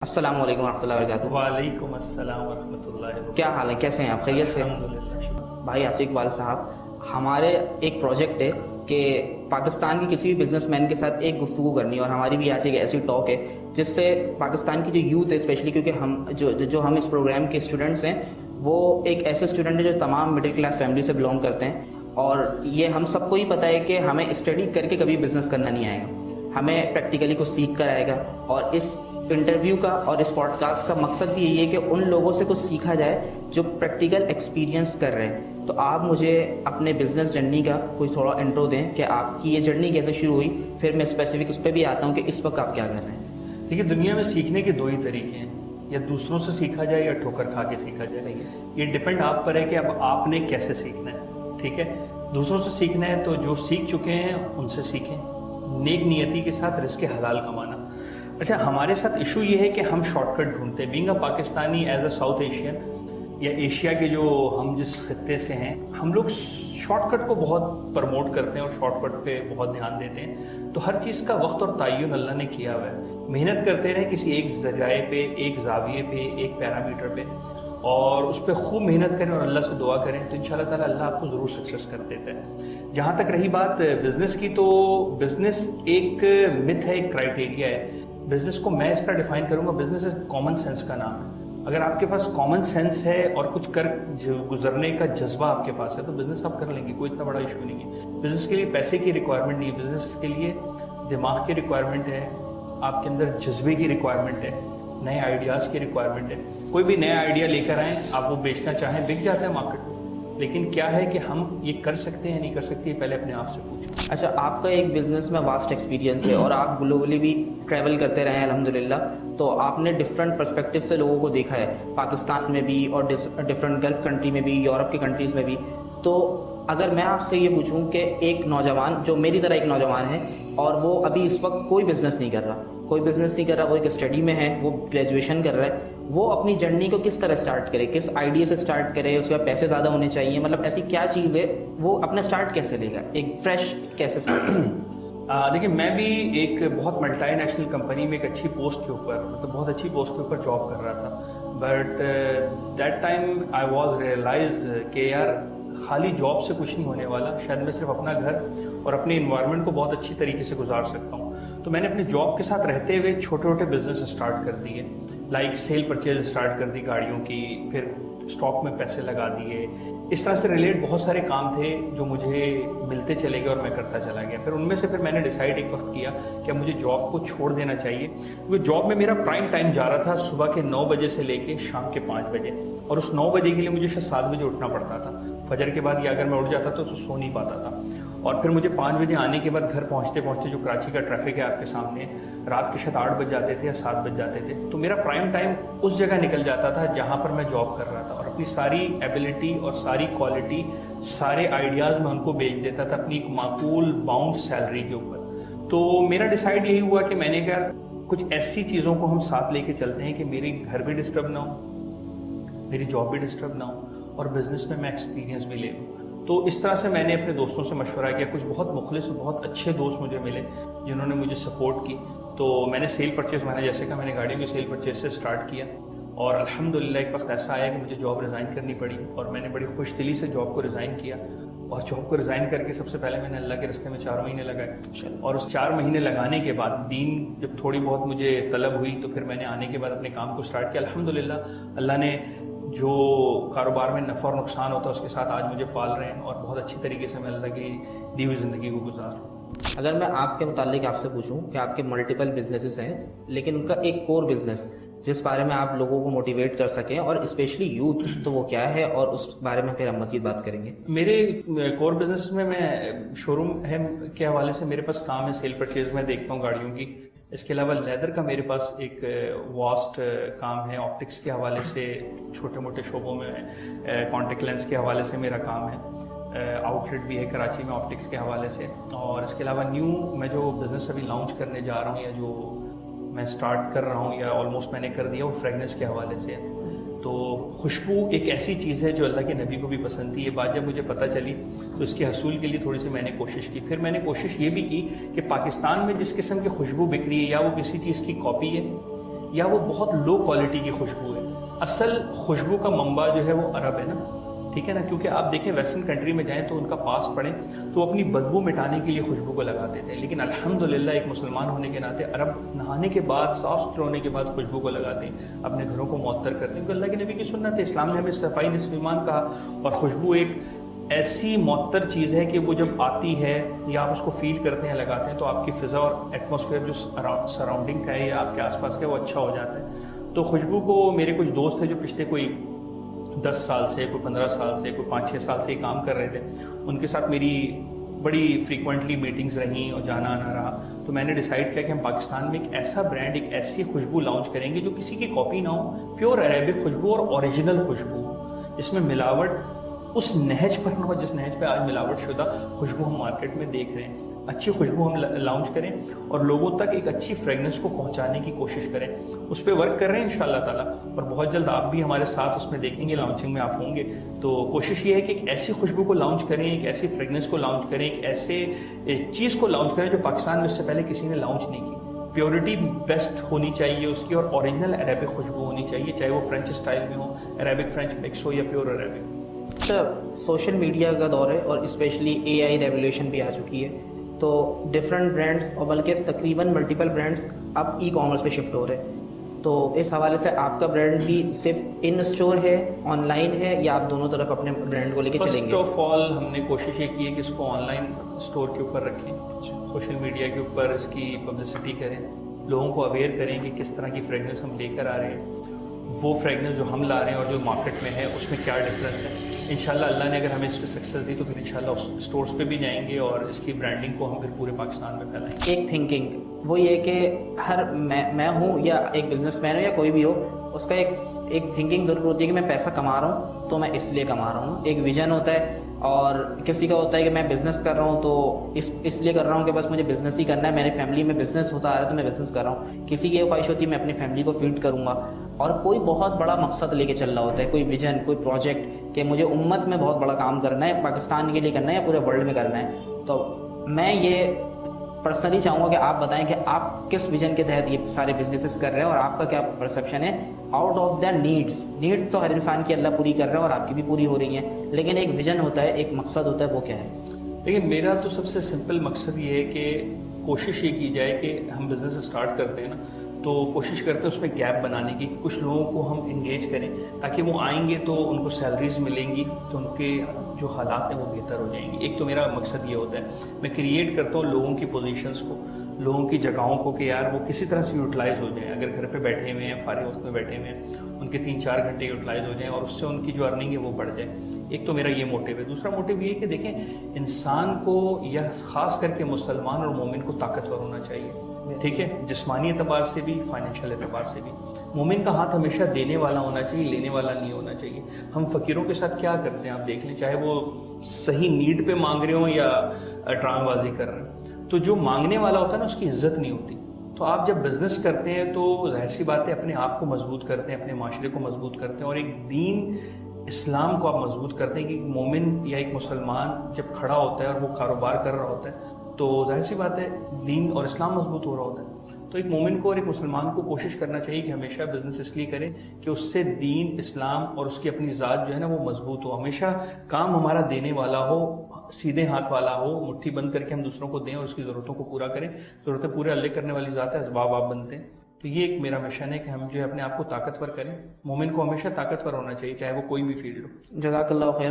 السلام علیکم ورحمۃ اللہ وبرکاتہ۔ وعلیکم السلام ورحمۃ اللہ وبرکاتہ۔ کیا حال ہے، کیسے ہیں آپ؟ خیریت سے؟ الحمدللہ۔ بھائی آصف اقبال صاحب، ہمارے ایک پروجیکٹ ہے کہ پاکستان کی کسی بھی بزنس مین کے ساتھ ایک گفتگو کرنی ہے، اور ہماری بھی آج ایک ایسی ٹاک ہے جس سے پاکستان کی جو یوتھ ہے اسپیشلی، کیونکہ ہم اس پروگرام کے اسٹوڈنٹس ہیں، وہ ایک ایسے اسٹوڈنٹ ہیں جو تمام مڈل کلاس فیملی سے بلانگ کرتے ہیں، اور یہ ہم سب کو ہی پتہ ہے کہ ہمیں اسٹڈی کر کے کبھی بزنس کرنا نہیں آئے گا، ہمیں پریکٹیکلی کچھ سیکھ کر آئے گا۔ اور اس انٹرویو کا اور اس پوڈ کاسٹ کا مقصد بھی یہی ہے کہ ان لوگوں سے کچھ سیکھا جائے جو پریکٹیکل ایکسپیرینس کر رہے ہیں۔ تو آپ مجھے اپنے بزنس جرنی کا کوئی تھوڑا انٹرو دیں کہ آپ کی یہ جرنی کیسے شروع ہوئی، پھر میں اسپیسیفک اس پہ بھی آتا ہوں کہ اس وقت آپ کیا کر رہے ہیں۔ دیکھیے، دنیا میں سیکھنے کے دو ہی طریقے ہیں، یا دوسروں سے سیکھا جائے یا ٹھوکر کھا کے سیکھا جائے۔ صحیح ہے۔ یہ ڈپینڈ آپ پر ہے کہ اب آپ نے کیسے سیکھنا ہے، ٹھیک ہے۔ دوسروں سے سیکھنا ہے تو جو سیکھ چکے ہیں ان سے سیکھیں، نیک نیتی کے ساتھ رزق حلال کمانا۔ اچھا، ہمارے ساتھ ایشو یہ ہے کہ ہم شارٹ کٹ ڈھونڈتے ہیں، being a Pakistani, as a south Asian یا ایشیا کے جو ہم جس خطے سے ہیں، ہم لوگ شارٹ کٹ کو بہت پروموٹ کرتے ہیں اور شارٹ کٹ پہ بہت دھیان دیتے ہیں۔ تو ہر چیز کا وقت اور تعین اللہ نے کیا ہوا ہے، محنت کرتے رہیں کسی ایک ذرائع پہ، ایک زاویے پہ، ایک پیرامیٹر پہ، اور اس پہ خوب محنت کریں اور اللہ سے دعا کریں تو انشاءاللہ تعالیٰ اللہ آپ کو ضرور سکسیس کر دیتا ہے۔ جہاں تک رہی بات بزنس کی، تو بزنس ایک متھ ہے، ایک کرائٹیریا ہے۔ بزنس کو میں اس طرح ڈیفائن کروں گا، بزنس کامن سینس کا نام ہے۔ اگر آپ کے پاس کامن سینس ہے اور کچھ کر گزرنے کا جذبہ آپ کے پاس ہے تو بزنس آپ کر لیں گے، کوئی اتنا بڑا ایشو نہیں ہے۔ بزنس کے لیے پیسے کی ریکوائرمنٹ نہیں ہے، بزنس کے لیے دماغ کی ریکوائرمنٹ ہے، آپ کے اندر جذبے کی ریکوائرمنٹ ہے، نئے آئیڈیاز کی ریکوائرمنٹ ہے۔ کوئی بھی نیا آئیڈیا لے کر آئیں، آپ وہ بیچنا چاہیں، بک جاتا ہے مارکیٹ میں، لیکن کیا ہے کہ ہم یہ کر سکتے ہیں نہیں کر سکتے، پہلے اپنے آپ سے پوچھیں۔ اچھا، آپ کا ایک بزنس میں واسٹ ایکسپیرینس ہے اور آپ گلوبلی بھی ٹریول کرتے رہے ہیں الحمدللہ، تو آپ نے ڈفرینٹ پرسپیکٹیو سے لوگوں کو دیکھا ہے، پاکستان میں بھی اور ڈفرینٹ گلف کنٹری میں بھی، یورپ کے کنٹریز میں بھی۔ تو اگر میں آپ سے یہ پوچھوں کہ ایک نوجوان جو میری طرح ایک نوجوان ہے اور وہ ابھی اس وقت کوئی بزنس نہیں کر رہا، وہ ایک اسٹڈی میں ہے، وہ گریجویشن کر رہا ہے، وہ اپنی جرنی کو کس طرح سٹارٹ کرے، کس آئیڈیا سے سٹارٹ کرے، اس کے بعد پیسے زیادہ ہونے چاہیے، مطلب ایسی کیا چیز ہے، وہ اپنا سٹارٹ کیسے لے گا، ایک فریش کیسے سٹارٹ کرے؟ دیکھیے، میں بھی ایک بہت ملٹی نیشنل کمپنی میں ایک اچھی پوسٹ کے اوپر، مطلب بہت اچھی پوسٹ کے اوپر جاب کر رہا تھا، but that time I was realise کہ یار خالی جاب سے کچھ نہیں ہونے والا، شاید میں صرف اپنا گھر اور اپنے انوائرمنٹ کو بہت اچھی طریقے سے گزار سکتا ہوں۔ تو میں نے اپنے جاب کے ساتھ رہتے ہوئے چھوٹے چھوٹے بزنس اسٹارٹ کر دیے، لائک سیل پرچیز اسٹارٹ کر دی گاڑیوں کی، پھر اسٹاک میں پیسے لگا دیے۔ اس طرح سے ریلیٹ بہت سارے کام تھے جو مجھے ملتے چلے گئے اور میں کرتا چلا گیا۔ پھر ان میں سے میں نے ڈیسائیڈ ایک وقت کیا کہ مجھے جاب کو چھوڑ دینا چاہیے، کیونکہ جاب میں میرا پرائم ٹائم جا رہا تھا صبح کے 9 بجے سے لے کے شام کے 5 بجے، اور اس 9 بجے کے لیے مجھے شاید 7 بجے اٹھنا پڑتا تھا فجر کے بعد، یا اگر میں اٹھ جاتا تو سو نہیں پاتا تھا، اور پھر مجھے 5 بجے آنے کے بعد گھر پہنچتے پہنچتے جو کراچی کا ٹریفک ہے آپ کے سامنے، رات کے شاید 8 بج جاتے تھے یا 7 بج جاتے تھے، تو میرا پرائم ٹائم اس جگہ نکل جاتا تھا جہاں پر میں جاب کر رہا تھا، اور اپنی ساری ایبلٹی اور ساری کوالٹی، سارے آئیڈیاز میں ان کو بیچ دیتا تھا اپنی ایک معقول باؤنڈ سیلری کے اوپر۔ تو میرا ڈیسائیڈ یہی ہوا کہ میں نے کہا کچھ ایسی چیزوں کو ہم ساتھ لے کے چلتے ہیں کہ میری گھر بھی ڈسٹرب نہ ہو، میری جاب بھی ڈسٹرب نہ ہو، اور بزنس میں ایکسپیرینس بھی لے لوں۔ تو اس طرح سے میں نے اپنے دوستوں سے مشورہ کیا، کچھ بہت مخلص بہت اچھے دوست مجھے ملے جنہوں نے مجھے سپورٹ کی۔ تو میں نے سیل پرچیز، میں نے جیسے کہا میں نے گاڑیوں کی سیل پرچیز سے سٹارٹ کیا، اور الحمدللہ ایک وقت ایسا آیا کہ مجھے جاب ریزائن کرنی پڑی، اور میں نے بڑی خوش دلی سے جاب کو ریزائن کیا، اور جاب کو ریزائن کر کے سب سے پہلے میں نے اللہ کے راستے میں 4 مہینے لگائے، اور اس 4 مہینے لگانے کے بعد دین جب تھوڑی بہت مجھے طلب ہوئی تو پھر میں نے آنے کے بعد اپنے کام کو سٹارٹ کیا۔ الحمدللہ اللہ نے جو کاروبار میں نفع اور نقصان ہوتا ہے اس کے ساتھ آج مجھے پال رہے ہیں، اور بہت اچھی طریقے سے میں اللہ کی دی ہوئی زندگی کو گزار رہا ہوں۔ اگر میں آپ کے متعلق آپ سے پوچھوں کہ آپ کے ملٹیپل بزنسز ہیں، لیکن ان کا ایک کور بزنس جس بارے میں آپ لوگوں کو موٹیویٹ کر سکیں اور اسپیشلی یوتھ، تو وہ کیا ہے، اور اس بارے میں پھر ہم مزید بات کریں گے۔ میرے کور بزنس میں شو روم ہے کے حوالے سے میرے پاس کام ہے، سیل پرچیز میں دیکھتا ہوں گاڑیوں کی، اس کے علاوہ لیدر کا میرے پاس ایک واسٹ کام ہے، آپٹکس کے حوالے سے چھوٹے موٹے شعبوں میں کانٹیکٹ لینس کے حوالے سے میرا کام ہے، آؤٹ لیٹ بھی ہے کراچی میں آپٹکس کے حوالے سے، اور اس کے علاوہ نیو میں جو بزنس ابھی لانچ کرنے جا رہا ہوں یا جو میں سٹارٹ کر رہا ہوں یا آلموسٹ میں نے کر دیا، وہ فریگنس کے حوالے سے ہے۔ تو خوشبو ایک ایسی چیز ہے جو اللہ کے نبی کو بھی پسند تھی، یہ بات جب مجھے پتہ چلی تو اس کے حصول کے لیے تھوڑی سی میں نے کوشش کی۔ پھر میں نے کوشش یہ بھی کی کہ پاکستان میں جس قسم کی خوشبو بک رہی ہے، یا وہ کسی چیز کی کاپی ہے یا وہ بہت لو کوالٹی کی خوشبو ہے. اصل خوشبو کا منبع جو ہے وہ عرب ہے نا, ٹھیک ہے نا, کیونکہ آپ دیکھیں ویسٹرن کنٹری میں جائیں تو ان کا پاس پڑھیں تو اپنی بدبو مٹانے کے لیے خوشبو کو لگا دیتے ہیں, لیکن الحمدللہ ایک مسلمان ہونے کے ناطے عرب نہانے کے بعد, صاف ستھرے ہونے کے بعد خوشبو کو لگاتے ہیں, اپنے گھروں کو معطر کرتے ہیں, کیونکہ اللہ کے نبی کی سنت ہے. اسلام نے ہمیں صفائی نصف ایمان کہا, اور خوشبو ایک ایسی معطر چیز ہے کہ وہ جب آتی ہے یا آپ اس کو فیل کرتے ہیں, لگاتے ہیں, تو آپ کی فضا اور ایٹماسفیئر جو سراؤنڈنگ کا ہے یا آپ کے آس پاس کا ہے وہ اچھا ہو جاتا ہے. تو خوشبو کو میرے کچھ دوست ہیں جو پچھلے کوئی 10 سال سے, کوئی 15 سال سے, کوئی 5-6 سال سے یہ کام کر رہے تھے, ان کے ساتھ میری بڑی فریکوینٹلی میٹنگز رہیں اور جانا آنا رہا. تو میں نے ڈیسائیڈ کیا کہ ہم پاکستان میں ایک ایسا برانڈ, ایک ایسی خوشبو لانچ کریں گے جو کسی کی کاپی نہ ہو, پیور عربک خوشبو اور اوریجنل خوشبو, جس میں ملاوٹ اس نہج پر نہ ہو جس نہج پہ آج ملاوٹ شدہ خوشبو ہم مارکیٹ میں دیکھ رہے ہیں. اچھی خوشبو ہم لانچ کریں اور لوگوں تک ایک اچھی فریگننس کو پہنچانے کی کوشش کریں. اس پہ ورک کر رہے ہیں انشاءاللہ تعالیٰ, اور بہت جلد آپ بھی ہمارے ساتھ اس میں دیکھیں گے, لانچنگ میں آپ ہوں گے. تو کوشش یہ ہے کہ ایک ایسی خوشبو کو لانچ کریں, ایک ایسی فریگننس کو لانچ کریں, ایک ایسے چیز کو لانچ کریں جو پاکستان میں اس سے پہلے کسی نے لانچ نہیں کی. پیورٹی بیسٹ ہونی چاہیے اس کی, اور اوریجنل عربک خوشبو ہونی چاہیے, چاہے وہ فرینچ اسٹائل میں ہو, عربک فرینچ مکس ہو یا پیور عربک. سر, سوشل میڈیا کا دور ہے اور اسپیشلی AI ریولیوشن بھی آ چکی ہے, تو ڈفرینٹ برانڈس اور بلکہ تقریباً ملٹیپل برانڈس اب ای کامرس پہ شفٹ ہو رہے ہیں. تو اس حوالے سے آپ کا برانڈ بھی صرف ان اسٹور ہے, آن لائن ہے, یا آپ دونوں طرف اپنے برانڈ کو لے کے چلیں گے؟ فرسٹ آف آل ہم نے کوشش یہ کی ہے کہ اس کو آن لائن اسٹور کے اوپر رکھیں, سوشل میڈیا کے اوپر اس کی پبلسٹی کریں, لوگوں کو اویئر کریں کہ کس طرح کی فریگننس ہم لے کر آ رہے ہیں, وہ فریگننس جو ہم لا رہے ہیں اور جو مارکیٹ میں ہے اس میں کیا ڈفرینس ہے. انشاءاللہ اللہ نے اگر ہمیں اس پہ سکسیس دی تو پھر انشاءاللہ اس اسٹورس پہ بھی جائیں گے اور اس کی برانڈنگ کو ہم پھر پورے پاکستان میں پھیلائیں گے. ایک تھنکنگ وہ یہ کہ ہر میں ہوں یا ایک بزنس مین ہو یا کوئی بھی ہو, اس کا ایک تھنکنگ ضرور ہوتی ہے کہ میں پیسہ کما رہا ہوں تو میں اس لیے کما رہا ہوں. ایک ویژن ہوتا ہے, اور کسی کا ہوتا ہے کہ میں بزنس کر رہا ہوں تو اس لیے کر رہا ہوں کہ بس مجھے بزنس ہی کرنا ہے, میری فیملی میں بزنس ہوتا آ رہا ہے تو میں بزنس کر رہا ہوں. کسی کی یہ خواہش ہوتی ہے میں اپنی فیملی کو فیڈ کروں گا, اور کوئی بہت بڑا مقصد لے کے چل رہا ہوتا ہے, کوئی ویژن, کوئی پروجیکٹ کہ مجھے امت میں بہت بڑا کام کرنا ہے, پاکستان کے لیے کرنا ہے یا پورے ورلڈ میں کرنا ہے. تو میں یہ پرسنلی چاہوں گا کہ آپ بتائیں کہ آپ کس ویژن کے تحت یہ سارے بزنسز کر رہے ہیں, اور آپ کا کیا پرسیپشن ہے آؤٹ آف دا نیڈس تو ہر انسان کی اللہ پوری کر رہا ہے اور آپ کی بھی پوری ہو رہی ہیں, لیکن ایک ویژن ہوتا ہے, ایک مقصد ہوتا ہے, وہ کیا ہے؟ لیکن میرا تو سب سے سمپل مقصد یہ ہے کہ کوشش یہ کی جائے کہ ہم بزنس اسٹارٹ کرتے ہیں نا تو کوشش کرتے ہیں اس میں گیپ بنانے کی, کچھ لوگوں کو ہم انگیج کریں تاکہ وہ آئیں گے تو ان کو سیلریز ملیں گی تو ان کے جو حالات ہیں وہ بہتر ہو جائیں گے. ایک تو میرا مقصد یہ ہوتا ہے, میں کریٹ کرتا ہوں لوگوں کی پوزیشنز کو, لوگوں کی جگہوں کو, کہ یار وہ کسی طرح سے یوٹیلائز ہو جائیں. اگر گھر پہ بیٹھے ہوئے ہیں, فارغ وقت میں بیٹھے ہوئے ہیں, ان کے 3-4 گھنٹے یوٹیلائز ہو جائیں اور اس سے ان کی جو ارننگ ہے وہ بڑھ جائے. ایک تو میرا یہ موٹیو ہے. دوسرا موٹیو یہ ہے کہ دیکھیں انسان کو, یا خاص کر کے مسلمان اور مومن کو طاقتور ہونا چاہیے, ٹھیک ہے, جسمانی اعتبار سے بھی, فائنینشیل اعتبار سے بھی. مومن کا ہاتھ ہمیشہ دینے والا ہونا چاہیے, لینے والا نہیں ہونا چاہیے. ہم فقیروں کے ساتھ کیا کرتے ہیں آپ دیکھ لیں, چاہے وہ صحیح نیڈ پہ مانگ رہے ہوں یا ڈرام بازی کر رہے ہیں, تو جو مانگنے والا ہوتا ہے نا اس کی عزت نہیں ہوتی. تو آپ جب بزنس کرتے ہیں تو ظاہر سی بات ہے اپنے آپ کو مضبوط کرتے ہیں, اپنے معاشرے کو مضبوط کرتے ہیں, اور ایک دین اسلام کو آپ مضبوط کرتے ہیں کہ ایک مومن یا ایک مسلمان جب کھڑا ہوتا ہے اور وہ کاروبار کر رہا ہوتا ہے تو ظاہر سی بات ہے دین اور اسلام مضبوط ہو رہا ہوتا ہے. تو ایک مومن کو اور ایک مسلمان کو کوشش کرنا چاہیے کہ ہمیشہ بزنس اس لیے کرے کہ اس سے دین, اسلام اور اس کی اپنی ذات جو ہے نا وہ مضبوط ہو. ہمیشہ کام ہمارا دینے والا ہو, سیدھے ہاتھ والا ہو, مٹھی بند کر کے ہم دوسروں کو دیں اور اس کی ضرورتوں کو پورا کریں. ضرورتیں پورے اللہ کرنے والی ذات ہے, اسباب آپ بنتے ہیں. تو یہ ایک میرا مشن ہے کہ ہم جو ہے اپنے آپ کو طاقتور کریں. مومن کو ہمیشہ طاقتور ہونا چاہیے چاہے وہ کوئی بھی فیلڈ ہو. جزاک اللہ خیر.